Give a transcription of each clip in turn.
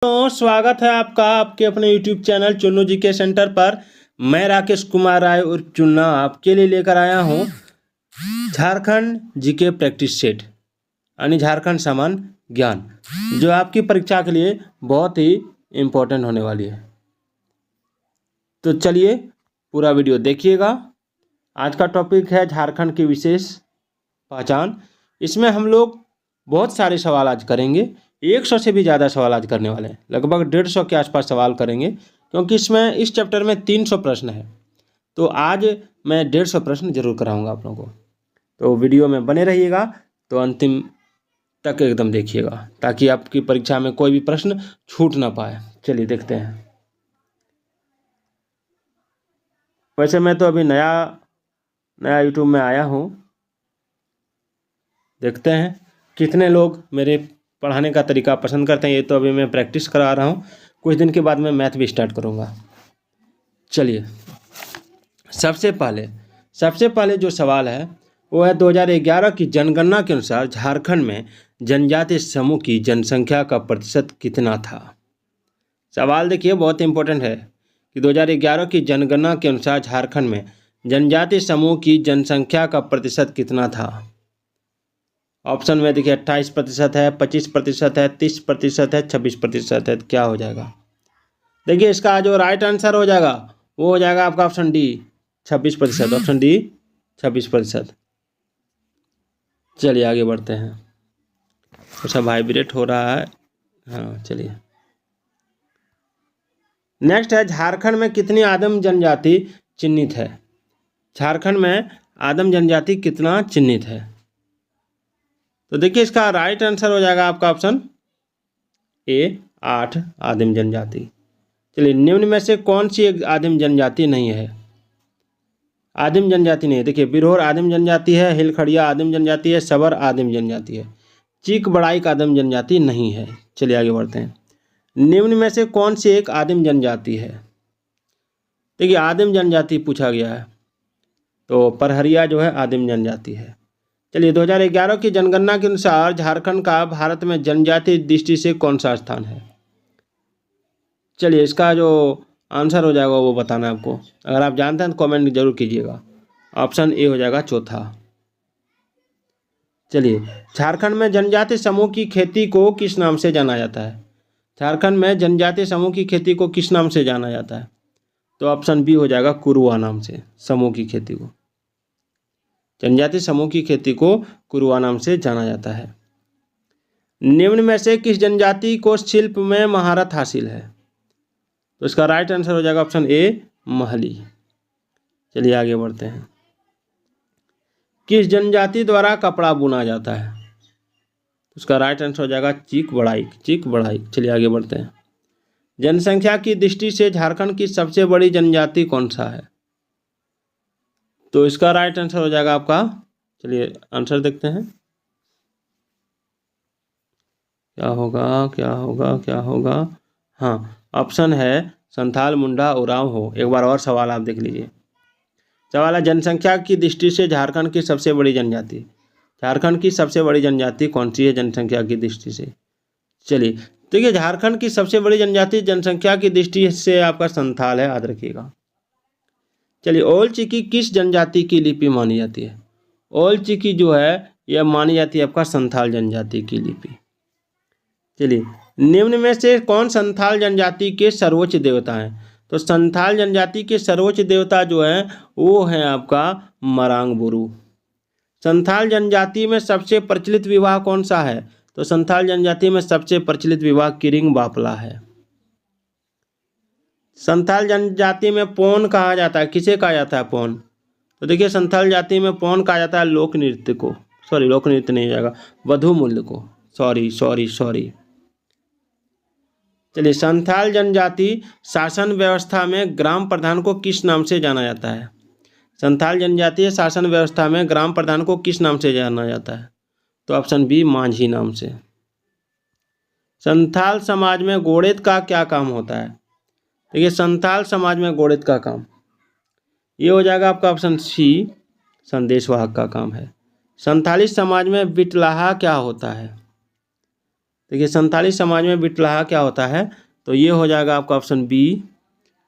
तो स्वागत है आपका आपके अपने YouTube channel Chunnu GK centre पर। मैं राकेश कुमार राय उर्फ चुन्ना आपके लिए लेकर आया हूँ झारखंड जीके प्रैक्टिस सेट यानी झारखंड सामान्य ज्ञान, जो आपकी परीक्षा के लिए बहुत ही इम्पोर्टेंट होने वाली है। तो चलिए पूरा वीडियो देखिएगा। आज का टॉपिक है झारखंड की विशेष पहचान। इसमें हम लोग बहुत सारे सवाल आज करेंगे। 100 से भी ज़्यादा सवाल आज करने वाले हैं, लगभग 150 के आसपास सवाल करेंगे, क्योंकि इसमें इस चैप्टर में 300 प्रश्न है। तो आज मैं 150 प्रश्न जरूर कराऊंगा आप लोगों को। तो वीडियो में बने रहिएगा, तो अंतिम तक एकदम देखिएगा, ताकि आपकी परीक्षा में कोई भी प्रश्न छूट ना पाए। चलिए देखते हैं। वैसे मैं तो अभी नया यूट्यूब में आया हूँ। देखते हैं कितने लोग मेरे पढ़ाने का तरीका पसंद करते हैं। ये तो अभी मैं प्रैक्टिस करा रहा हूँ, कुछ दिन के बाद मैं मैथ भी स्टार्ट करूँगा। चलिए सबसे पहले जो सवाल है वो है 2011 की जनगणना के अनुसार झारखंड में जनजातीय समूह की जनसंख्या का प्रतिशत कितना था। सवाल देखिए, बहुत इंपॉर्टेंट है कि 2011 की जनगणना के अनुसार झारखंड में जनजातीय समूह की जनसंख्या का प्रतिशत कितना था। ऑप्शन में देखिए 28% है, 25% है, 30% है, 26% है। क्या हो जाएगा? देखिए इसका जो राइट आंसर हो जाएगा वो हो जाएगा आपका ऑप्शन डी 26%। Option D 26%। चलिए आगे बढ़ते हैं। तो सब वाइब्रेट हो रहा है। हाँ चलिए नेक्स्ट है, झारखंड में कितनी आदिम जनजाति चिन्हित है। झारखंड में आदिम जनजाति कितना चिन्हित है? तो देखिए इसका राइट आंसर हो जाएगा आपका ऑप्शन ए 8 आदिम जनजाति। चलिए निम्न में से कौन सी एक आदिम जनजाति नहीं है? आदिम जनजाति नहीं है। देखिए बिरहोर आदिम जनजाति है, हिलखड़िया आदिम जनजाति है, सबर आदिम जनजाति है, चीक बड़ाइक आदिम जनजाति नहीं है। चलिए आगे बढ़ते हैं। निम्न में से कौन सी एक आदिम जनजाति है? देखिए आदिम जनजाति पूछा गया है, तो परहरिया जो है आदिम जनजाति है। चलिए 2011 की जनगणना के अनुसार झारखंड का भारत में जनजातीय दृष्टि से कौन सा स्थान है? चलिए इसका जो आंसर हो जाएगा वो बताना है आपको। अगर आप जानते हैं तो कमेंट जरूर कीजिएगा। ऑप्शन ए हो जाएगा चौथा। चलिए झारखंड में जनजातीय समूह की खेती को किस नाम से जाना जाता है? झारखंड में जनजातीय समूह की खेती को किस नाम से जाना जाता है? तो ऑप्शन बी हो जाएगा कुरुआ नाम से। समूह की खेती को, जनजातीय समूह की खेती को कुरुआ नाम से जाना जाता है। निम्न में से किस जनजाति को शिल्प में महारत हासिल है? तो इसका राइट आंसर हो जाएगा ऑप्शन ए महली। चलिए आगे बढ़ते हैं। किस जनजाति द्वारा कपड़ा बुना जाता है? उसका राइट आंसर हो जाएगा चीक बड़ाइक। चलिए आगे बढ़ते हैं। जनसंख्या की दृष्टि से झारखंड की सबसे बड़ी जनजाति कौन सा है? तो इसका राइट आंसर हो जाएगा आपका, चलिए आंसर देखते हैं। क्या होगा? हाँ ऑप्शन है संथाल, मुंडा, उरांव हो। एक बार और सवाल आप देख लीजिए। सवाल है जनसंख्या की दृष्टि से झारखंड की सबसे बड़ी जनजाति। झारखंड की सबसे बड़ी जनजाति कौन सी है जनसंख्या की दृष्टि से? चलिए देखिए झारखंड की सबसे बड़ी जनजाति जनसंख्या की दृष्टि से आपका संथाल है, याद रखिएगा। चलिए ओल चिकी किस जनजाति की लिपि मानी जाती है? ओल चिकी जो है यह मानी जाती है आपका संथाल जनजाति की लिपि। चलिए निम्न में से कौन संथाल जनजाति के सर्वोच्च देवता हैं? तो संथाल जनजाति के सर्वोच्च देवता जो है वो है आपका मरांग बुरू। संथाल जनजाति में सबसे प्रचलित विवाह कौन सा है? तो संथाल जनजाति में सबसे प्रचलित विवाह किरिंग बापला है। संथाल जनजाति में पौन कहा जाता है, किसे कहा जाता है पौन? तो देखिए संथाल जाति में पौन कहा जाता है लोक नृत्य को, लोक नृत्य नहीं जाएगा, वधु मूल्य को। सॉरी। चलिए संथाल जनजाति शासन व्यवस्था में ग्राम प्रधान को किस नाम से जाना जाता है? संथाल जनजातीय शासन व्यवस्था में ग्राम प्रधान को किस नाम से जाना जाता है? तो ऑप्शन बी मांझी नाम से। संथाल समाज में गोड़ेत का क्या काम होता है? देखिए संथाल समाज में गोड़ेत का काम ये हो जाएगा आपका ऑप्शन सी संदेशवाहक का काम है। संथाली समाज में बिटलाहा क्या होता है? देखिए संथाली समाज में बिटलाहा क्या होता है, तो ये हो जाएगा आपका ऑप्शन बी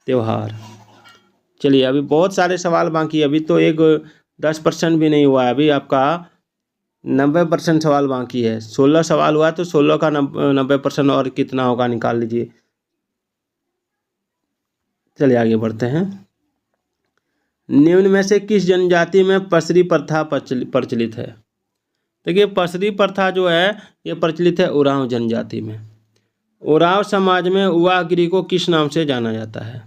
त्यौहार। चलिए अभी बहुत सारे सवाल बाकी है, अभी तो एक 10% भी नहीं हुआ है, अभी आपका 90% सवाल बाकी है। 16 सवाल हुआ तो 16 का 90% और कितना होगा निकाल लीजिए। चलिए आगे बढ़ते हैं। निम्न में से किस जनजाति में पसरी प्रथा प्रचलित है? देखिए पसरी प्रथा जो है ये प्रचलित है उरांव जनजाति में। उरांव समाज में उवागिरी को किस नाम से जाना जाता है?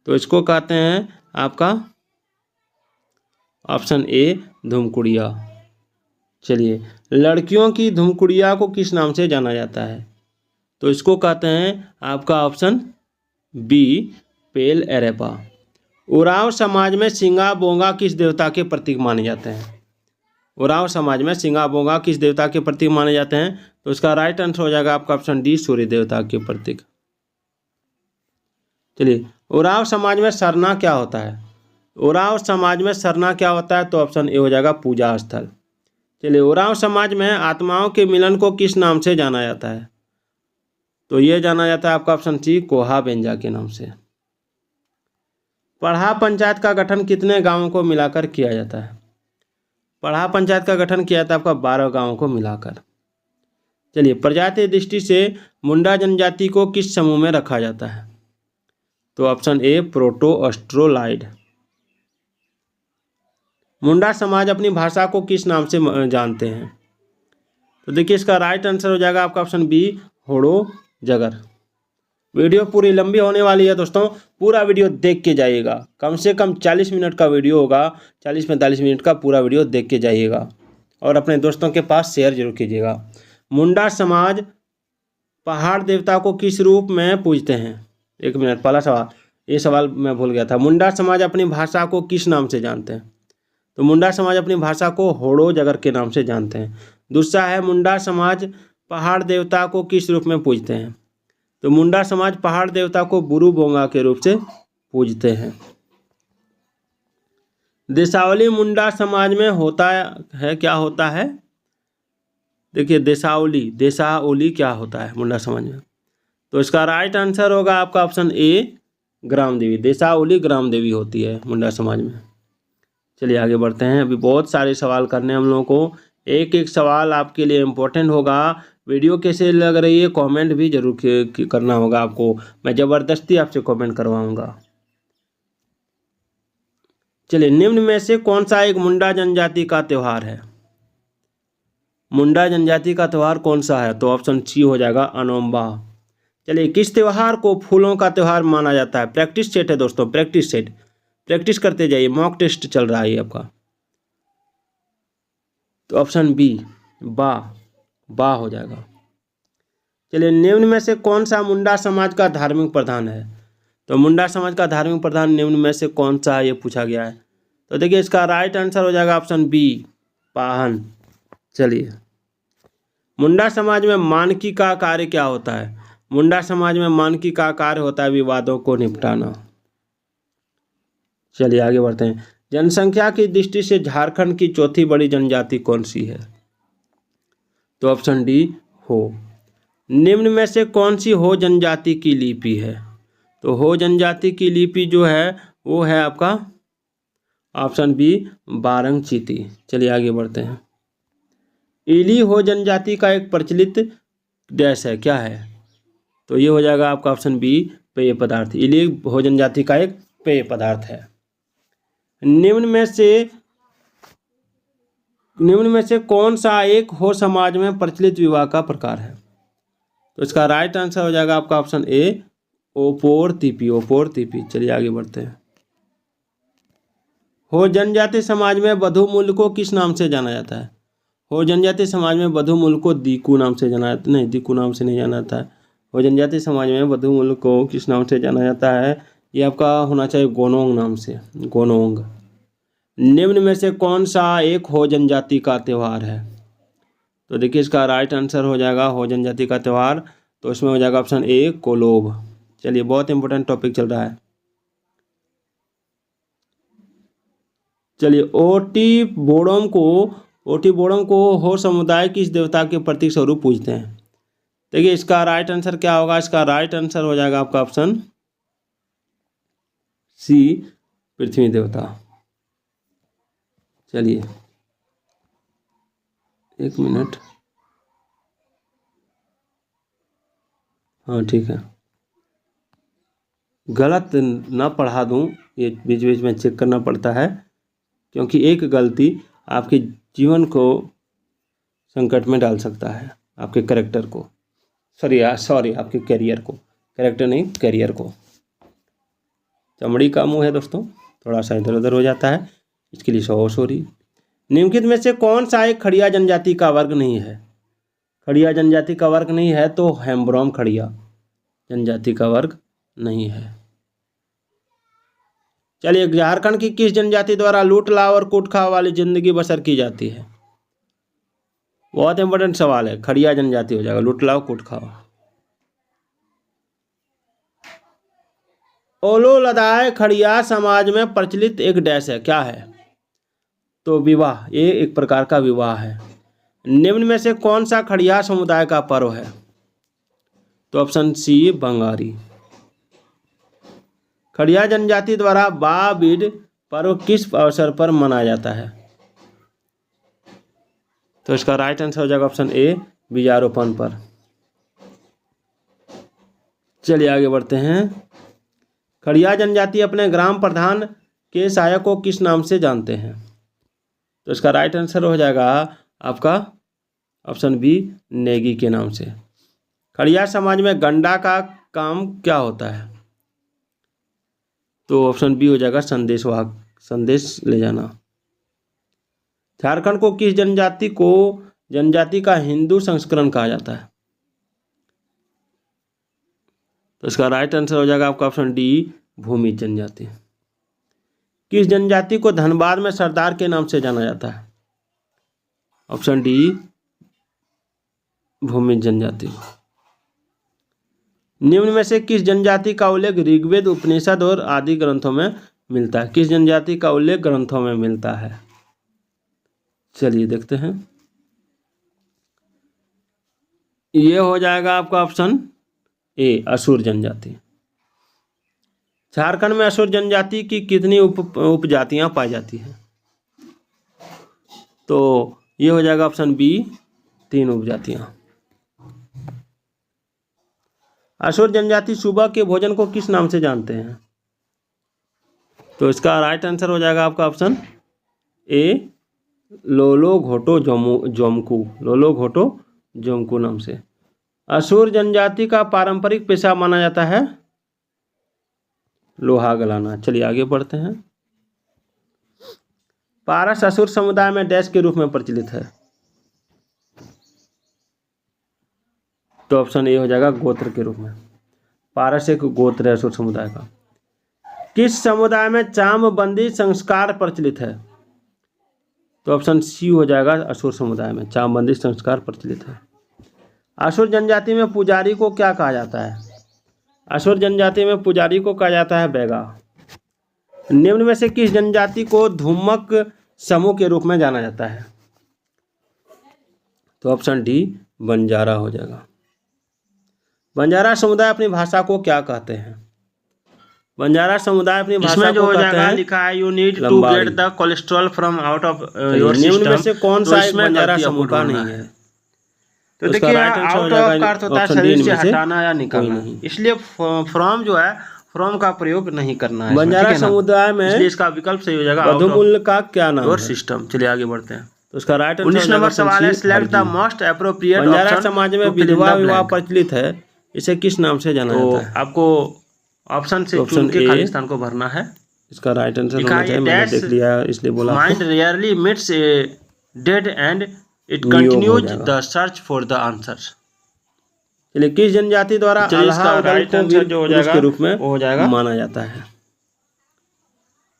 तो इसको कहते हैं आपका ऑप्शन ए धुमकुड़िया। चलिए लड़कियों की धुमकुड़िया को किस नाम से जाना जाता है? तो इसको कहते हैं आपका ऑप्शन बी पेल एरेपा। उरांव समाज में सिंगा बोंगा किस देवता के प्रतीक माने जाते हैं? उरांव समाज में सिंगा बोंगा किस देवता के प्रतीक माने जाते हैं? तो इसका राइट आंसर हो जाएगा आपका ऑप्शन डी सूर्य देवता के प्रतीक। चलिए उरांव समाज में सरना क्या होता है? उरांव समाज में सरना क्या होता है? तो ऑप्शन ए हो जाएगा पूजा स्थल। चलिए उरांव समाज में आत्माओं के मिलन को किस नाम से जाना जाता है? तो ये जाना जाता है आपका ऑप्शन सी कोहा बेंजा के नाम से। पढ़ा पंचायत का गठन कितने गांवों को मिलाकर किया जाता है? पढ़ा पंचायत का गठन किया जाता है आपका 12 गांवों को मिलाकर। चलिए प्रजातीय दृष्टि से मुंडा जनजाति को किस समूह में रखा जाता है? तो ऑप्शन ए प्रोटो ऑस्ट्रोलाइड। मुंडा समाज अपनी भाषा को किस नाम से जानते हैं? तो देखिए इसका राइट आंसर हो जाएगा आपका ऑप्शन बी होड़ो जगर। वीडियो पूरी लंबी होने वाली है दोस्तों, पूरा वीडियो देख के जाइएगा। कम से कम 40 मिनट का वीडियो होगा, 40-45 मिनट का पूरा वीडियो देख के जाइएगा और अपने दोस्तों के पास शेयर जरूर कीजिएगा। मुंडा समाज पहाड़ देवता को किस रूप में पूजते हैं? एक मिनट, पहला सवाल, ये सवाल मैं भूल गया था। मुंडा समाज अपनी भाषा को किस नाम से जानते हैं? तो मुंडा समाज अपनी भाषा को होड़ो जगर के नाम से जानते हैं। दूसरा है मुंडा समाज पहाड़ देवता को किस रूप में पूजते हैं? तो मुंडा समाज पहाड़ देवता को बुरु बोंगा के रूप से पूजते हैं। देसावली मुंडा समाज में होता है, क्या होता है? देखिए देसावली क्या होता है मुंडा समाज में? तो इसका राइट आंसर होगा आपका ऑप्शन ए ग्राम देवी। देसावली ग्राम देवी होती है मुंडा समाज में। चलिए आगे बढ़ते हैं, अभी बहुत सारे सवाल करने हैं हम लोगों को। एक एक सवाल आपके लिए इम्पोर्टेंट होगा। वीडियो कैसे लग रही है कमेंट भी जरूर करना होगा आपको, मैं ज़बरदस्ती आपसे कमेंट करवाऊंगा। चलिए निम्न में से कौन सा एक मुंडा जनजाति का त्यौहार है? मुंडा जनजाति का त्यौहार कौन सा है? तो ऑप्शन सी हो जाएगा अनोम्बा। चलिए किस त्यौहार को फूलों का त्यौहार माना जाता है? प्रैक्टिस सेट है दोस्तों, प्रैक्टिस सेट, प्रैक्टिस करते जाइए, मॉक टेस्ट चल रहा है आपका। तो ऑप्शन बी बा हो जाएगा। चलिए निम्न में से कौन सा मुंडा समाज का धार्मिक प्रधान है? तो मुंडा समाज का धार्मिक प्रधान निम्न में से कौन सा है, ये पूछा गया है। तो देखिए इसका राइट आंसर हो जाएगा ऑप्शन बी पाहन। चलिए मुंडा समाज में मानकी का कार्य क्या होता है? मुंडा समाज में मानकी का कार्य होता है विवादों को निपटाना। चलिए आगे बढ़ते हैं। जनसंख्या की दृष्टि से झारखंड की चौथी बड़ी जनजाति कौन सी है? तो ऑप्शन डी हो। निम्न में से कौन सी हो जनजाति की लिपि है? तो हो जनजाति की लिपि जो है वो है आपका ऑप्शन बी बारंग चीती। चलिए आगे बढ़ते हैं। इली हो जनजाति का एक प्रचलित डैश है, क्या है? तो ये हो जाएगा आपका ऑप्शन बी पेय पदार्थ। इली हो जनजाति का एक पेय पदार्थ है। निम्न में से कौन सा एक हो समाज में प्रचलित विवाह का प्रकार है? तो इसका राइट आंसर हो जाएगा आपका ऑप्शन ए ओपोर तिपी। चलिए आगे बढ़ते हैं। हो जनजाति समाज में वधु मूल्य को किस नाम से जाना जाता है? हो जनजाति समाज में वधु मूल्य को दीकू नाम से जाना जाता है, नहीं दीकू नाम से नहीं जाना जाता है। हो जनजाति समाज में वधु मूल्य को किस नाम से जाना जाता है? ये आपका होना चाहिए गोनोंग नाम से, गोनोंग। निम्न में से कौन सा एक हो जनजाति का त्यौहार है? तो देखिए इसका राइट आंसर हो जाएगा हो जनजाति का त्यौहार, तो इसमें हो जाएगा ऑप्शन ए कोलोब। चलिए बहुत इंपॉर्टेंट टॉपिक चल रहा है। चलिए ओटी बोड़ोम को हो समुदाय किस देवता के प्रतीक स्वरूप पूजते हैं? देखिए इसका राइट आंसर क्या होगा, इसका राइट आंसर हो जाएगा आपका ऑप्शन सी, पृथ्वी देवता। चलिए 1 मिनट, हाँ ठीक है, गलत ना पढ़ा दूँ, ये बीच बीच में चेक करना पड़ता है, क्योंकि एक गलती आपके जीवन को संकट में डाल सकता है, आपके कैरेक्टर को, सॉरी आपके करियर को, कैरेक्टर नहीं करियर को। चमड़ी का मुंह है दोस्तों, थोड़ा सा इधर उधर हो जाता है, इसके लिए सॉरी। निम्नलिखित में से कौन सा एक खड़िया जनजाति का वर्ग नहीं है? खड़िया जनजाति का वर्ग नहीं है तो हेम्ब्रोम खड़िया जनजाति का वर्ग नहीं है। चलिए, झारखंड की किस जनजाति द्वारा लूट लाव और कूट खाव वाली जिंदगी बसर की जाती है? बहुत इंपॉर्टेंट सवाल है, खड़िया जनजाति हो जाएगा, लूट लाव कूट खाव। ओलो लदाय खड़िया समाज में प्रचलित एक डैश है, क्या है? तो विवाह, ये एक प्रकार का विवाह है। निम्न में से कौन सा खड़िया समुदाय का पर्व है? तो ऑप्शन सी, बंगारी। खड़िया जनजाति द्वारा बा बीड पर्व किस अवसर पर मनाया जाता है? तो इसका राइट आंसर हो जाएगा ऑप्शन ए, बीजारोपण पर। चलिए आगे बढ़ते हैं। खड़िया जनजाति अपने ग्राम प्रधान के सहायक को किस नाम से जानते हैं? तो इसका राइट आंसर हो जाएगा आपका ऑप्शन बी, नेगी के नाम से। खड़िया समाज में गंडा का काम क्या होता है? तो ऑप्शन बी हो जाएगा, संदेशवाहक, संदेश ले जाना। झारखंड को किस जनजाति का हिंदू संस्करण कहा जाता है? तो इसका राइट आंसर हो जाएगा आपका ऑप्शन डी, भूमि जनजाति। किस जनजाति को धनबाद में सरदार के नाम से जाना जाता है? ऑप्शन डी, भूमि जनजाति। निम्न में से किस जनजाति का उल्लेख ऋग्वेद, उपनिषद और आदि ग्रंथों में मिलता है? किस जनजाति का उल्लेख ग्रंथों में मिलता है? चलिए देखते हैं। ये हो जाएगा आपका ऑप्शन ए, असुर जनजाति। झारखंड में असुर जनजाति की कितनी उपजातियां पाई जाती हैं? तो ये हो जाएगा ऑप्शन बी, 3 उपजातियां। असुर जनजाति सुबह के भोजन को किस नाम से जानते हैं? तो इसका राइट आंसर हो जाएगा आपका ऑप्शन ए, लोलो घोटो जोमकू, लोलो घोटो जोमकू नाम से। असुर जनजाति का पारंपरिक पेशा माना जाता है लोहा गलाना। चलिए आगे बढ़ते हैं। पारस असुर समुदाय में डैश के रूप में प्रचलित है? तो ऑप्शन ए हो जाएगा, गोत्र के रूप में। पारस एक गोत्र है असुर समुदाय का। किस समुदाय में चामबंदी संस्कार प्रचलित है? तो ऑप्शन सी हो जाएगा, असुर समुदाय में चामबंदी संस्कार प्रचलित है। असुर जनजाति में पुजारी को क्या कहा जाता है? असुर जनजाति में पुजारी को कहा जाता है बैगा। निम्न में से किस जनजाति को धूमक समूह के रूप में जाना जाता है? तो ऑप्शन डी, बंजारा हो जाएगा। बंजारा समुदाय अपनी भाषा को क्या कहते हैं? बंजारा समुदाय अपनी भाषा को कहते हैं, लिखा है you need to get the cholesterol from out of your system. निम्न में से कौन सा एक बंजारा समूह का नहीं है? तो देखिए, आउट ऑफ का अर्थ होता है शरीर से हटाना या निकालना, इसलिए फ्रॉम जो है, फ्रॉम का प्रयोग नहीं करना है बंजारा समुदाय में, इसलिए इसका विकल्प सही हो जाएगा बधुमूल का क्या नाम है? सिस्टम। चलिए आगे बढ़ते हैं। तो इसका राइट आंसर 19 नंबर सवाल है, select the most appropriate. Banjara समाज में विधवा विवाह प्रचलित है, इसे किस नाम से जाना जाता है? आपको ऑप्शन से चुन के खाली स्थान को भरना है। इसका राइट आंसर होना चाहिए, मैंने देख लिया इसलिए बोला। Mind rarely meets a dead and it continues the search for the answer. चलिए, किस जनजाति द्वारा अल्लाह राइट आंसर जो हो जाएगा के रूप में हो जाएगा माना जाता है?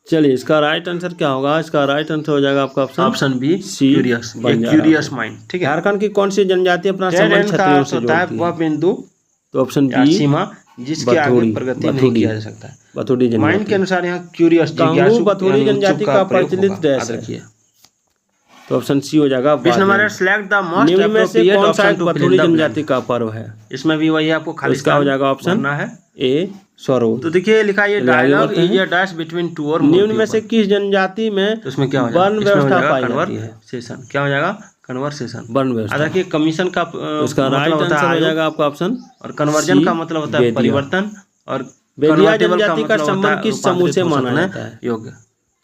चलिए, इसका राइट आंसर क्या होगा? इसका राइट आंसर हो जाएगा आपका option B, curious, curious mind. ठीक है। झारखंड की कौन सी जनजाति अपना संबंध क्षत्रियों से जोड़ती है? वह बिंदु, तो ऑप्शन बी, सीमा जिसके आगे प्रगति नहीं किया जा सकता है। बथुड़ी जनजाति। माइंड के अनुसार यहाँ क्यूरियस, जिज्ञासु, बथुड़ी जनजाति का प्रचलित ड्रेस है। तो ऑप्शन सी हो जाएगा। सेलेक्ट द मोस्ट निम्न में से कौन सा पथुरी जनजाति का पर्व है? इसमें भी वही आपको खाली इसका हो जाएगा ऑप्शन है ए स्वरोल। तो देखिए लिखा है dialogue is a dash between two और निम्न में से किस जनजाति में तो इसमें क्या हो वर्ण व्यवस्था पाई जाती है? कन्वर्सेशन क्या हो जाएगा? कन्वर्सेशन वर्ण व्यवस्था। देखिए कमीशन का उसका राइट आंसर हो जाएगा आपका ऑप्शन और कन्वर्जन का मतलब होता है परिवर्तन और बेदिया जनजाति का संबंध किस समूह से माना जाता है? योग्य।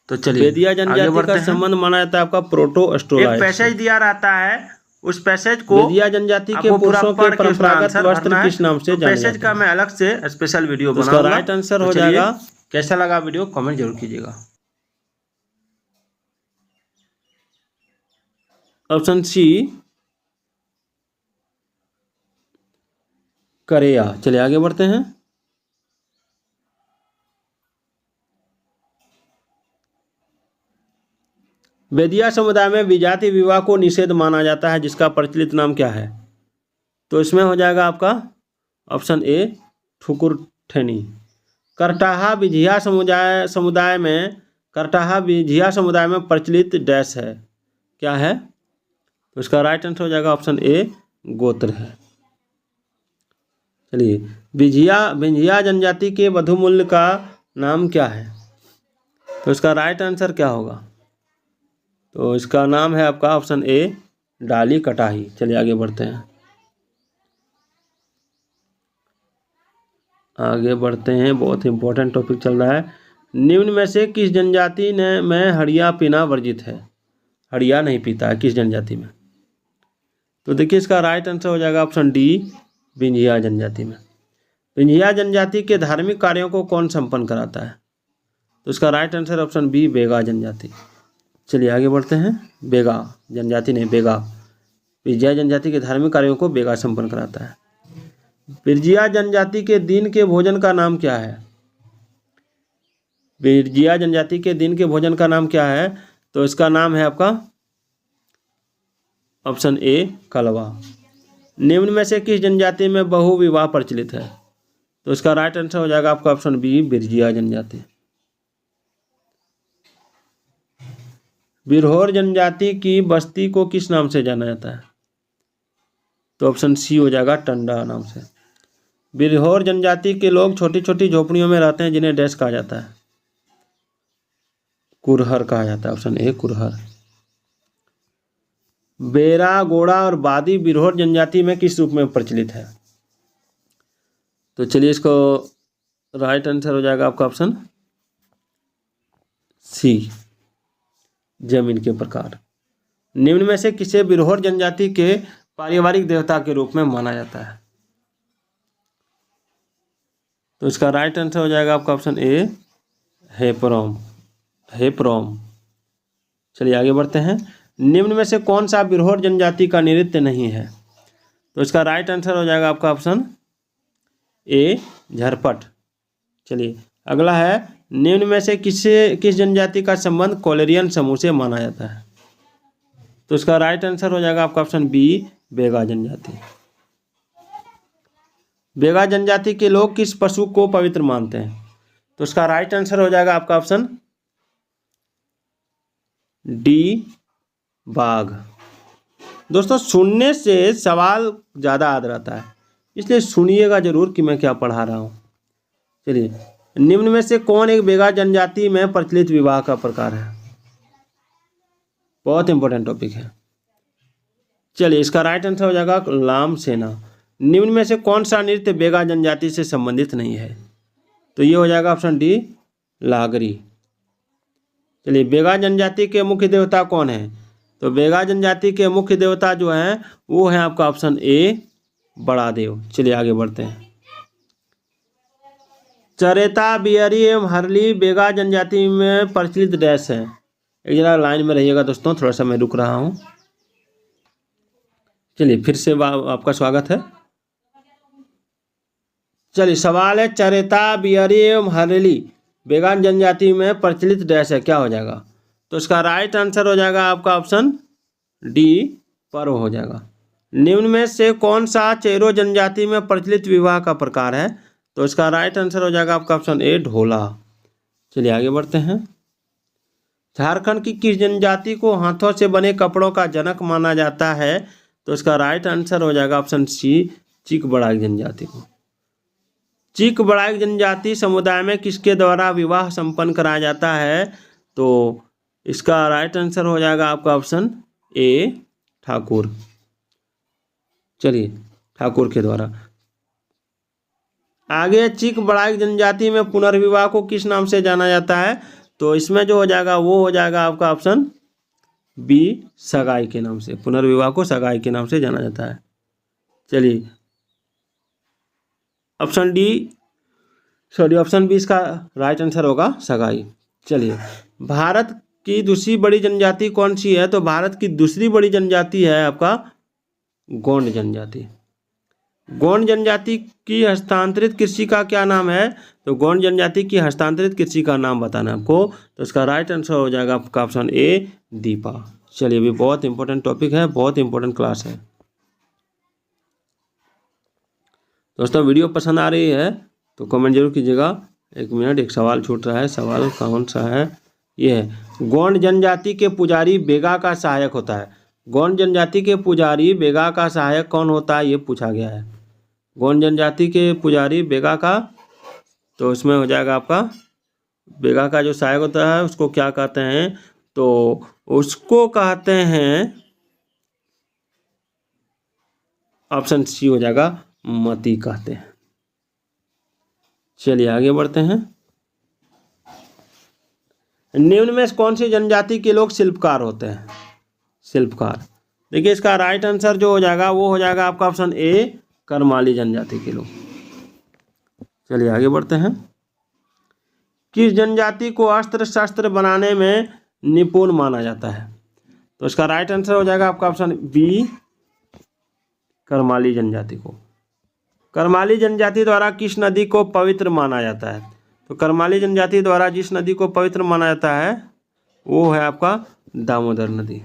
तो चलिए बेदिया जनजाति का संबंध माना जाता है आपका प्रोटो-एस्ट्रोलाइट। एक पैसेज दिया रहता है, उस पैसेज को बेदिया जनजाति के पुरुषों के परंपरागत वस्त्र किस नाम से जाने पैसेज का मैं अलग से स्पेशल वीडियो बनाऊंगा। उसका राइट आंसर हो जाएगा। कैसा लगा वीडियो कमेंट जरूर कीजिएगा। ऑप्शन सी करेया। चलिए आगे बढ़ते हैं। बेदिया समुदाय में विजाति विवाह को निषेध माना जाता है, जिसका प्रचलित नाम क्या है? तो इसमें हो जाएगा आपका ऑप्शन ए ठुकुरठेनी। करटाहा बिझिया समुदाय में प्रचलित डैश है, क्या है? तो इसका राइट आंसर हो जाएगा ऑप्शन ए गोत्र है। चलिए बिझिया जनजाति के वधुमूल्य का नाम क्या है? तो इसका राइट आंसर क्या होगा? तो इसका नाम है आपका ऑप्शन ए डाली कटाही। चलिए आगे बढ़ते हैं। बहुत इंपॉर्टेंट टॉपिक चल रहा है। निम्न में से किस जनजाति में हड़िया पीना वर्जित है? हड़िया नहीं पीता है किस जनजाति में? तो देखिए इसका राइट आंसर हो जाएगा ऑप्शन डी बिंझिया जनजाति में। बिंझिया जनजाति के धार्मिक कार्यों को कौन संपन्न कराता है? तो इसका राइट आंसर ऑप्शन बी बेगा जनजाति। चलिए आगे बढ़ते हैं। बेगा जनजाति नहीं, बेगा बिंझिया जनजाति के धार्मिक कार्यों को बेगा संपन्न कराता है। बिंझिया जनजाति के दिन के भोजन का नाम क्या है? बिंझिया जनजाति के दिन के भोजन का नाम क्या है? तो इसका नाम है आपका ऑप्शन ए कलवा। निम्न में से किस जनजाति में बहु विवाह प्रचलित है? तो इसका राइट आंसर हो जाएगा आपका ऑप्शन बी बिंझिया जनजाति। बिरहोर जनजाति की बस्ती को किस नाम से जाना जाता है? तो ऑप्शन सी हो जाएगा टंडा नाम से। बिरहोर जनजाति के लोग छोटी छोटी झोपड़ियों में रहते हैं, जिन्हें डैश कहा जाता है? कुरहर कहा जाता है। ऑप्शन ए कुरहर। बेरा गोड़ा और बादी बिरहोर जनजाति में किस रूप में प्रचलित है? तो चलिए इसको राइट आंसर हो जाएगा आपका ऑप्शन सी जमीन के प्रकार। निम्न में से किसे बिरहोर जनजाति के पारिवारिक देवता के रूप में माना जाता है? तो इसका राइट आंसर हो जाएगा आपका ऑप्शन ए हेपरोम। चलिए आगे बढ़ते हैं। निम्न में से कौन सा बिरहोर जनजाति का नृत्य नहीं है? तो इसका राइट आंसर हो जाएगा आपका ऑप्शन ए झरपट। चलिए अगला है। निम्न में से किस जनजाति का संबंध कोलेरियन समूह से माना जाता है? तो इसका राइट आंसर हो जाएगा आपका ऑप्शन बी बेगा जनजाति। बेगा जनजाति के लोग किस पशु को पवित्र मानते हैं? तो इसका राइट आंसर हो जाएगा आपका ऑप्शन डी बाघ। दोस्तों सुनने से सवाल ज़्यादा याद रहता है, इसलिए सुनिएगा जरूर कि मैं क्या पढ़ा रहा हूँ। चलिए निम्न में से कौन एक बेगा जनजाति में प्रचलित विवाह का प्रकार है? बहुत इंपॉर्टेंट टॉपिक है। चलिए इसका राइट आंसर हो जाएगा लाम सेना। निम्न में से कौन सा नृत्य बेगा जनजाति से संबंधित नहीं है? तो ये हो जाएगा ऑप्शन डी लागरी। चलिए बेगा जनजाति के मुख्य देवता कौन है? तो बेगा जनजाति के मुख्य देवता जो हैं वो है आपका ऑप्शन ए बड़ा देव। चलिए आगे बढ़ते हैं। चरेता बियरी एवं हरली बेगा जनजाति में प्रचलित डैश है। एक जरा लाइन में रहिएगा दोस्तों, थोड़ा सा मैं रुक रहा हूँ। चलिए फिर से आपका स्वागत है। चलिए सवाल है चरेता बियरी एवं हरली बेगा जनजाति में प्रचलित डैश है, क्या हो जाएगा? तो इसका राइट आंसर हो जाएगा आपका ऑप्शन डी पर्व हो जाएगा। निम्न में से कौन सा चेरो जनजाति में प्रचलित विवाह का प्रकार है? तो इसका राइट आंसर हो जाएगा आपका ऑप्शन ए ढोला। चलिए आगे बढ़ते हैं। झारखंड की किस जनजाति को हाथों से बने कपड़ों का जनक माना जाता है? तो इसका राइट आंसर हो जाएगा ऑप्शन सी, चीक बड़ाइक जनजाति को। चीक बड़ाइक जनजाति समुदाय में किसके द्वारा विवाह संपन्न कराया जाता है? तो इसका राइट आंसर हो जाएगा आपका ऑप्शन ए, ठाकुर। चलिए, ठाकुर के द्वारा। आगे, चीक बड़ाइक जनजाति में पुनर्विवाह को किस नाम से जाना जाता है? तो इसमें जो हो जाएगा वो हो जाएगा आपका ऑप्शन बी, सगाई के नाम से। पुनर्विवाह को सगाई के नाम से जाना जाता है। चलिए, ऑप्शन बी इसका राइट आंसर होगा, सगाई। चलिए, भारत की दूसरी बड़ी जनजाति कौन सी है? तो भारत की दूसरी बड़ी जनजाति है आपका गोंड जनजाति। गोंड जनजाति की हस्तांतरित कृषि का क्या नाम है? तो गोंड जनजाति की हस्तांतरित कृषि का नाम बताना है आपको। तो इसका राइट आंसर हो जाएगा आपका ऑप्शन ए, दीपा। चलिए, भी बहुत इंपॉर्टेंट टॉपिक है, बहुत इंपॉर्टेंट क्लास है दोस्तों। वीडियो पसंद आ रही है तो कमेंट जरूर कीजिएगा। एक मिनट, एक सवाल छूट रहा है। सवाल कौन सा है? ये है, गोंड जनजाति के पुजारी बेगा का सहायक होता है। गोंड जनजाति के पुजारी बेगा का सहायक कौन होता है? ये पूछा गया है। गोंड जनजाति के पुजारी बेगा का, तो इसमें हो जाएगा आपका बेगा का जो सहायक होता है उसको क्या कहते हैं? तो उसको कहते हैं, ऑप्शन सी हो जाएगा, मती कहते हैं। चलिए आगे बढ़ते हैं। निम्न में कौन सी जनजाति के लोग शिल्पकार होते हैं? शिल्पकार, देखिए इसका राइट आंसर जो हो जाएगा वो हो जाएगा आपका ऑप्शन ए, करमाली जनजाति के लोग। चलिए आगे बढ़ते हैं। किस जनजाति को अस्त्र शस्त्र बनाने में निपुण माना जाता है? तो इसका राइट आंसर हो जाएगा आपका ऑप्शन बी, करमाली जनजाति को। करमाली जनजाति द्वारा किस नदी को पवित्र माना जाता है? तो करमाली जनजाति द्वारा जिस नदी को पवित्र माना जाता है वो है आपका दामोदर नदी।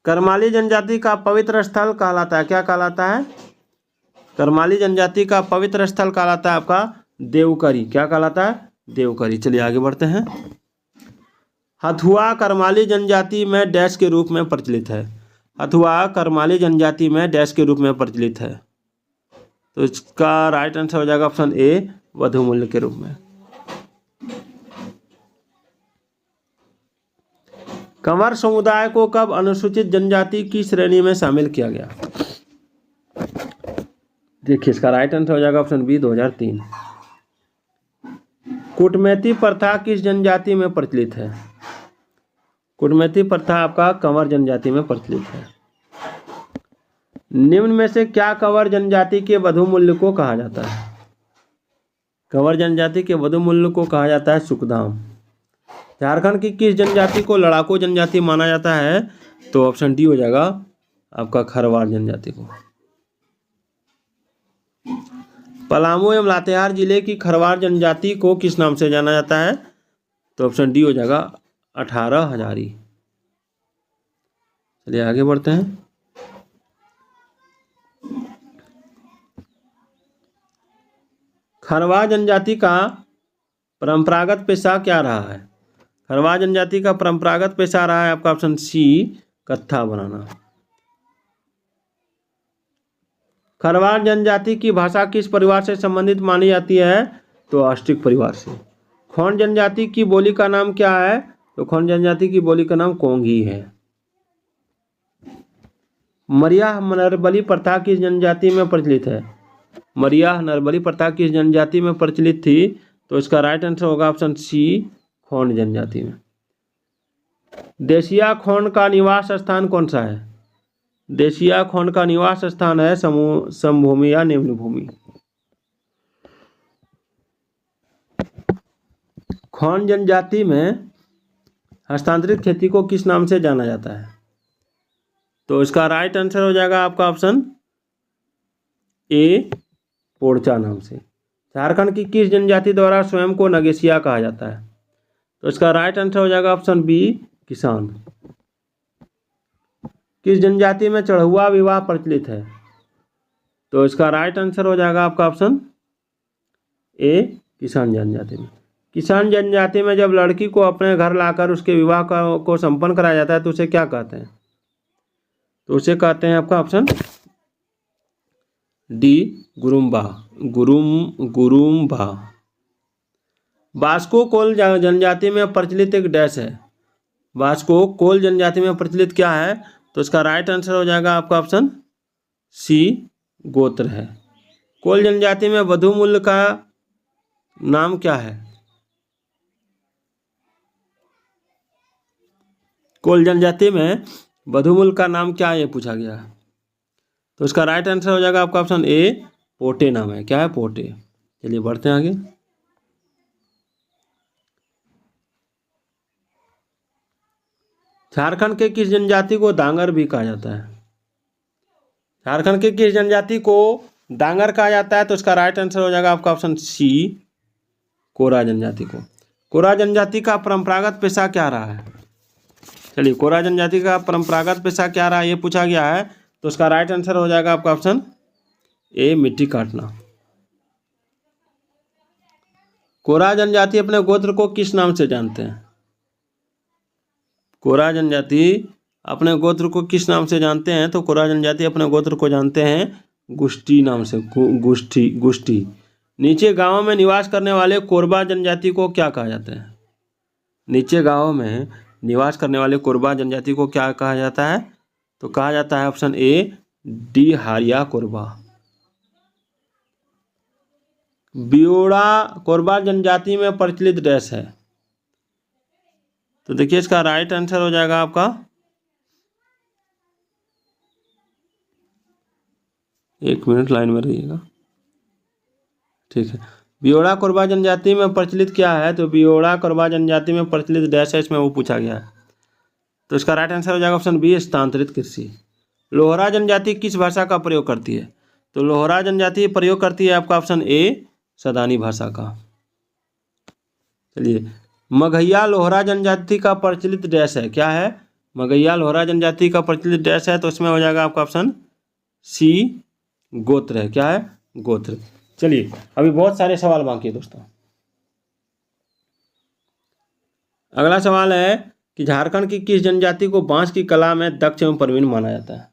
करमाली जनजाति का पवित्र स्थल कहलाता है, क्या कहलाता है? करमाली जनजाति का पवित्र स्थल कहलाता है आपका देवकरी। क्या कहलाता है? देवकरी। चलिए आगे बढ़ते हैं। हथुआ करमाली जनजाति में डैश के रूप में प्रचलित है। हथुआ करमाली जनजाति में डैश के रूप में प्रचलित है। तो इसका राइट आंसर हो जाएगा ऑप्शन ए, वधुमूल्य के रूप में। कंवर समुदाय को कब अनुसूचित जनजाति की श्रेणी में शामिल किया गया? देखिए इसका राइट आंसर हो जाएगा ऑप्शन बी, 2003। कुटमैती प्रथा किस जनजाति में प्रचलित है? कुटमैती प्रथा आपका कंवर जनजाति में प्रचलित है। निम्न में से क्या कंवर जनजाति के वधुमूल्य को कहा जाता है? कंवर जनजाति के वधुमूल्य को कहा जाता है सुखधाम। झारखंड की किस जनजाति को लड़ाकू जनजाति माना जाता है? तो ऑप्शन डी हो जाएगा आपका खरवार जनजाति को। पलामू एवं लातेहार जिले की खरवार जनजाति को किस नाम से जाना जाता है? तो ऑप्शन डी हो जाएगा 18 हजारी। चलिए आगे बढ़ते हैं। खरवार जनजाति का परंपरागत पेशा क्या रहा है? खरवार जनजाति का परंपरागत पेशा रहा है आपका ऑप्शन सी, कत्था बनाना। खरवार जनजाति की भाषा किस परिवार से संबंधित मानी जाती है? तो अस्टिक परिवार से। खोंड जनजाति की बोली का नाम क्या है? तो खोंड जनजाति की बोली का नाम कोंगी है। मरिया नरबली प्रथा किस जनजाति में प्रचलित है? मरिया नरबली प्रथा किस जनजाति में प्रचलित थी? तो इसका राइट आंसर होगा ऑप्शन सी, खोंड जनजाति में। देसिया खोंड का निवास स्थान कौन सा है? देसिया खोंड का निवास स्थान है समभूमि या निम्न भूमि। खोंड जनजाति में हस्तांतरित खेती को किस नाम से जाना जाता है? तो इसका राइट आंसर हो जाएगा आपका ऑप्शन ए, पोड़चा नाम से। झारखंड की किस जनजाति द्वारा स्वयं को नगेशिया कहा जाता है? तो इसका राइट आंसर हो जाएगा ऑप्शन बी, किसान। किस जनजाति में चढ़ुआ विवाह प्रचलित है? तो इसका राइट आंसर हो जाएगा आपका ऑप्शन ए, किसान जनजाति में। किसान जनजाति में जब लड़की को अपने घर लाकर उसके विवाह को संपन्न कराया जाता है तो उसे क्या कहते हैं? तो उसे कहते हैं आपका ऑप्शन डी गुरुम्बा। गुरुम्बा। बास्को कोल जनजाति में प्रचलित एक डैश है। बास्को कोल जनजाति में प्रचलित क्या है? तो इसका राइट आंसर हो जाएगा आपका ऑप्शन सी गोत्र है। कोल जनजाति में वधु मूल्य का नाम क्या है? कोल जनजाति में वधु मूल्य का नाम क्या है, ये पूछा गया है। तो इसका राइट आंसर हो जाएगा आपका ऑप्शन ए पोटे नाम है। क्या है? पोटे। चलिए बढ़ते हैं आगे। झारखंड के किस जनजाति को डांगर भी कहा जाता है? झारखंड के किस जनजाति को डांगर कहा जाता है? तो इसका राइट आंसर हो जाएगा आपका ऑप्शन सी कोरा जनजाति को। कोरा जनजाति का परंपरागत पेशा क्या रहा है? चलिए, कोरा जनजाति का परंपरागत पेशा क्या रहा है, ये पूछा गया है। तो इसका राइट आंसर हो जाएगा आपका ऑप्शन ए मिट्टी काटना। कोरा जनजाति अपने गोत्र को किस नाम से जानते हैं? कोरा जनजाति अपने गोत्र को किस नाम से जानते हैं? तो कोरा जनजाति अपने गोत्र को जानते हैं गुष्टी नाम से। गुष्टी। नीचे गांवों में निवास करने वाले कोरबा जनजाति को क्या कहा जाता है? नीचे गांवों में निवास करने वाले कोरबा जनजाति को क्या कहा जाता है? तो कहा जाता है ऑप्शन ए डी हारिया कोरबा। बियोड़ा कोरबा जनजाति में प्रचलित डैश है। तो देखिए, इसका राइट आंसर हो जाएगा आपका, एक मिनट लाइन में रहिएगा, ठीक है। बियोड़ा कोरबा जनजाति में प्रचलित क्या है? तो बियोड़ा कोरबा जनजाति में प्रचलित डैश है, इसमें वो पूछा गया है। तो इसका राइट आंसर हो जाएगा ऑप्शन बी स्थानांतरित कृषि। लोहरा जनजाति किस भाषा का प्रयोग करती है? तो लोहरा जनजाति प्रयोग करती है आपका ऑप्शन ए सदानी भाषा का। चलिए, मगहिया लोहरा जनजाति का प्रचलित डैश है। क्या है? मगहिया लोहरा जनजाति का प्रचलित डैश है, तो इसमें हो जाएगा आपका ऑप्शन सी गोत्र है। क्या है? गोत्र। चलिए, अभी बहुत सारे सवाल बाकी है दोस्तों। अगला सवाल है कि झारखंड की किस जनजाति को बांस की कला में दक्ष एवं प्रवीण माना जाता है?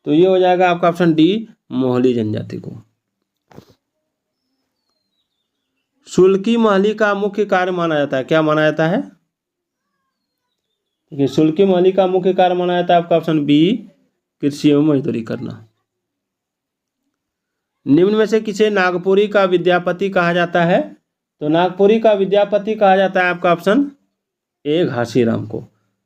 तो ये हो जाएगा आपका ऑप्शन डी मोहली जनजाति को। सुल्की महली का मुख्य कार्य माना जाता है। क्या माना जाता है? देखिए, सुल्की महली का मुख्य कार्य माना जाता है आपका ऑप्शन बी कृषि एवं मजदूरी करना। निम्न में से किसे नागपुरी का विद्यापति कहा जाता है? तो नागपुरी का विद्यापति कहा जाता है आपका ऑप्शन ए घासीराम को।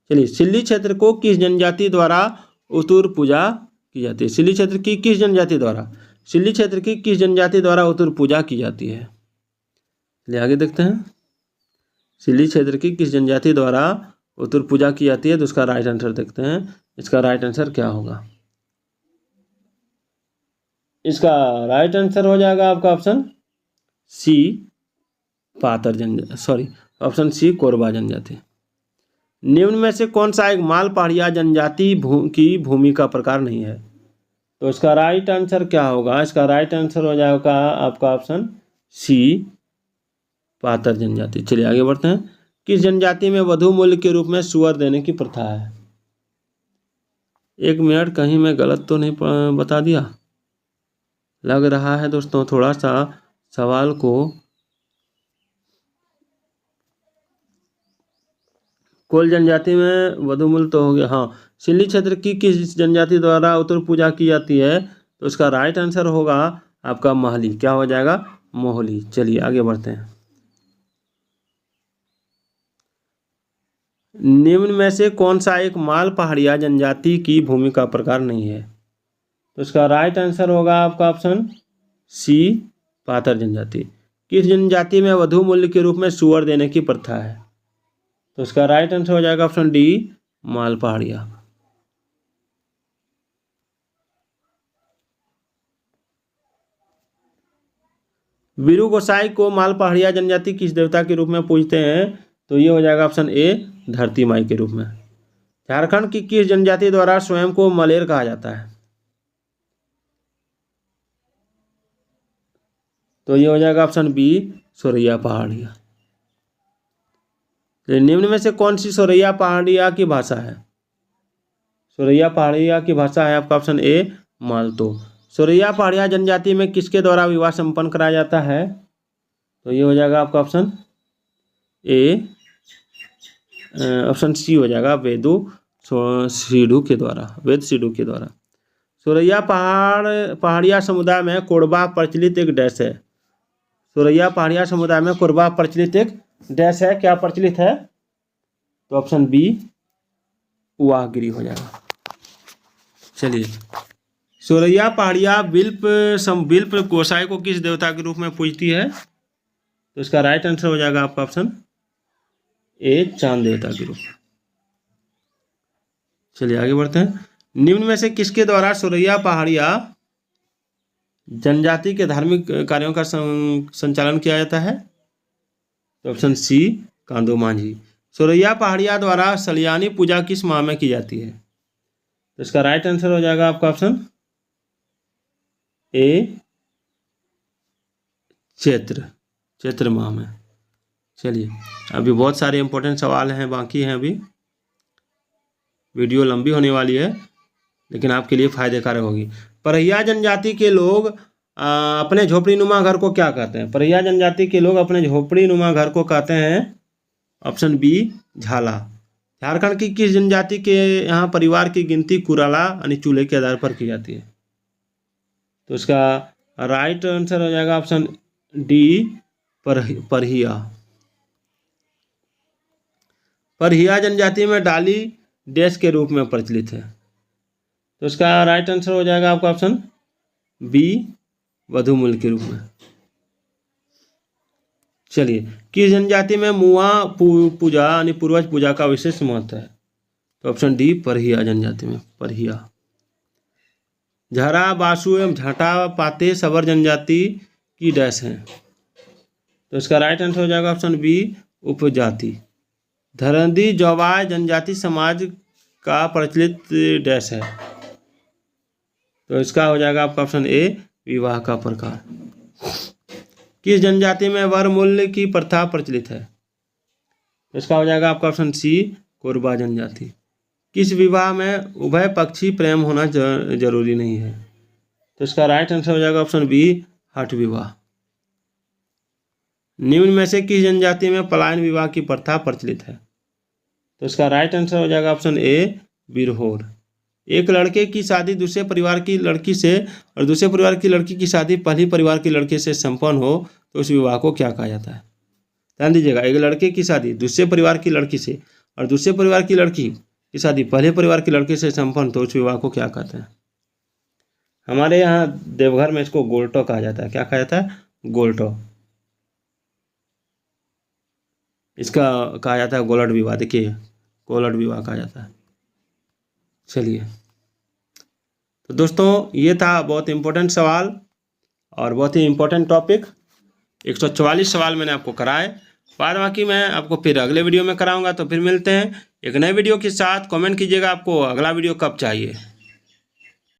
चलिए, सिल्ली क्षेत्र को किस जनजाति द्वारा उतुर पूजा की जाती है? सिल्ली क्षेत्र की किस जनजाति द्वारा? सिल्ली क्षेत्र की किस जनजाति द्वारा उतुर पूजा की जाती है? चलिए आगे देखते हैं। सिल्ली क्षेत्र की किस जनजाति द्वारा उतुर पूजा की जाती है? तो उसका राइट आंसर देखते हैं। इसका राइट आंसर क्या होगा? इसका राइट आंसर हो जाएगा आपका ऑप्शन सी पातर जनजाति, सॉरी, ऑप्शन सी कोरबा जनजाति। निम्न में से कौन सा एक माल पहाड़िया जनजाति की भूमि का प्रकार नहीं है? तो इसका राइट आंसर क्या होगा? इसका राइट आंसर हो जाएगा आपका ऑप्शन सी पातर जनजाति। चलिए आगे बढ़ते हैं। किस जनजाति में वधु मूल्य के रूप में सुअर देने की प्रथा है? एक मिनट, कहीं मैं गलत तो नहीं बता दिया? लग रहा है दोस्तों, थोड़ा सा सवाल को कोल जनजाति में वधु मूल्य तो हो गया। हाँ, सिल्ली क्षेत्र की किस जनजाति द्वारा उतर पूजा की जाती है? तो इसका राइट आंसर होगा आपका महली। क्या हो जाएगा? मोहली। चलिए आगे बढ़ते हैं। निम्न में से कौन सा एक माल पहाड़िया जनजाति की भूमि का प्रकार नहीं है? तो इसका राइट आंसर होगा आपका ऑप्शन सी पातर जनजाति। किस जनजाति में वधु मूल्य के रूप में सुअर देने की प्रथा है? तो इसका राइट आंसर हो जाएगा ऑप्शन डी माल पहाड़िया। वीरू गोसाई को माल पहाड़िया जनजाति किस देवता के रूप में पूजते हैं? तो ये हो जाएगा ऑप्शन ए धरती माई के रूप में। झारखंड की किस जनजाति द्वारा स्वयं को मलेर कहा जाता है? तो ये हो जाएगा ऑप्शन बी सोरैया पहाड़िया। तो निम्न में से कौन सी सोरैया पहाड़िया की भाषा है? सोरैया पहाड़िया की भाषा है आपका ऑप्शन ए मालतो। सोरैया पहाड़िया जनजाति में किसके द्वारा विवाह संपन्न कराया जाता है? तो ये हो जाएगा आपका ऑप्शन ए, ऑप्शन सी हो जाएगा, सीडू के द्वारा, वेद सीडू के द्वारा। सोरैया पहाड़िया समुदाय में कोरबा प्रचलित एक डैश है। सोरैया पहाड़िया समुदाय में कोरबा प्रचलित एक डैश है, क्या प्रचलित है? तो ऑप्शन बी उवाहगिरी हो जाएगा। चलिए, सोरैया पहाड़िया बिल्प गोसाई को किस देवता के रूप में पूजती है? तो इसका राइट आंसर हो जाएगा आपका ऑप्शन ए चांद देवता के रूप में। चलिए आगे बढ़ते हैं। निम्न में से किसके द्वारा सोरैया पहाड़िया जनजाति के धार्मिक कार्यों का संचालन किया जाता है? तो ऑप्शन सी कांदो मांझी। सोरैया पहाड़िया द्वारा सलियानी पूजा किस माह में की जाती है? तो इसका राइट आंसर हो जाएगा आपका ऑप्शन ए चैत्र माह में। चलिए, अभी बहुत सारे इंपॉर्टेंट सवाल हैं बाकी हैं, अभी वीडियो लंबी होने वाली है लेकिन आपके लिए फायदेकारक होगी। परहिया जनजाति के लोग अपने झोपड़ी नुमा घर को क्या कहते हैं? परहिया जनजाति के लोग अपने झोपड़ी नुमा घर को कहते हैं ऑप्शन बी झाला। झारखंड की किस जनजाति के यहाँ परिवार की गिनती कुराला यानी चूल्हे के आधार पर की जाती है? तो इसका राइट आंसर हो जाएगा ऑप्शन डी परहिया। परहिया जनजाति में डाली डैश के रूप में प्रचलित है। तो इसका राइट आंसर हो जाएगा आपका ऑप्शन बी वधुमूल के रूप में। चलिए, किस जनजाति में मुआ पूजा यानी पूर्वज पूजा का विशेष महत्व है? तो ऑप्शन डी परहिया जनजाति में, परहिया। झरा बासु एवं झाटा पाते सबर जनजाति की डैश है। तो इसका राइट आंसर हो जाएगा ऑप्शन बी उपजाति। धरंदी जवाय जनजाति समाज का प्रचलित डैश है। तो इसका हो जाएगा आपका ऑप्शन ए विवाह का प्रकार। किस जनजाति में वर मूल्य की प्रथा प्रचलित है? इसका हो जाएगा आपका ऑप्शन सी कोरबा जनजाति। किस विवाह में उभय पक्षी प्रेम होना जरूरी नहीं है? तो इसका राइट आंसर हो जाएगा ऑप्शन बी हठ विवाह। निम्न में से किस जनजाति में पलायन विवाह की प्रथा प्रचलित है? तो इसका राइट आंसर हो जाएगा ऑप्शन ए बिरहोर। एक लड़के की शादी दूसरे परिवार की लड़की से और दूसरे परिवार की लड़की की शादी पहली परिवार के लड़के से संपन्न हो तो उस विवाह को क्या कहा जाता है? ध्यान दीजिएगा, एक लड़के की शादी दूसरे परिवार की लड़की से और दूसरे परिवार की लड़की की शादी पहले परिवार के लड़के से संपन्न तो उस विवाह को क्या कहते हैं? हमारे यहाँ देवघर में इसको गोल्टो कहा जाता है। क्या कहा जाता है? गोल्टो। इसका कहा जाता है गोलट विवाह। देखिए, गोलट विवाह कहा जाता है। चलिए, तो दोस्तों ये था बहुत इम्पोर्टेंट सवाल और बहुत ही इम्पोर्टेंट टॉपिक। 144 सवाल मैंने आपको कराए। बाद बाकी मैं आपको फिर अगले वीडियो में कराऊंगा। तो फिर मिलते हैं एक नए वीडियो के साथ। कमेंट कीजिएगा आपको अगला वीडियो कब चाहिए।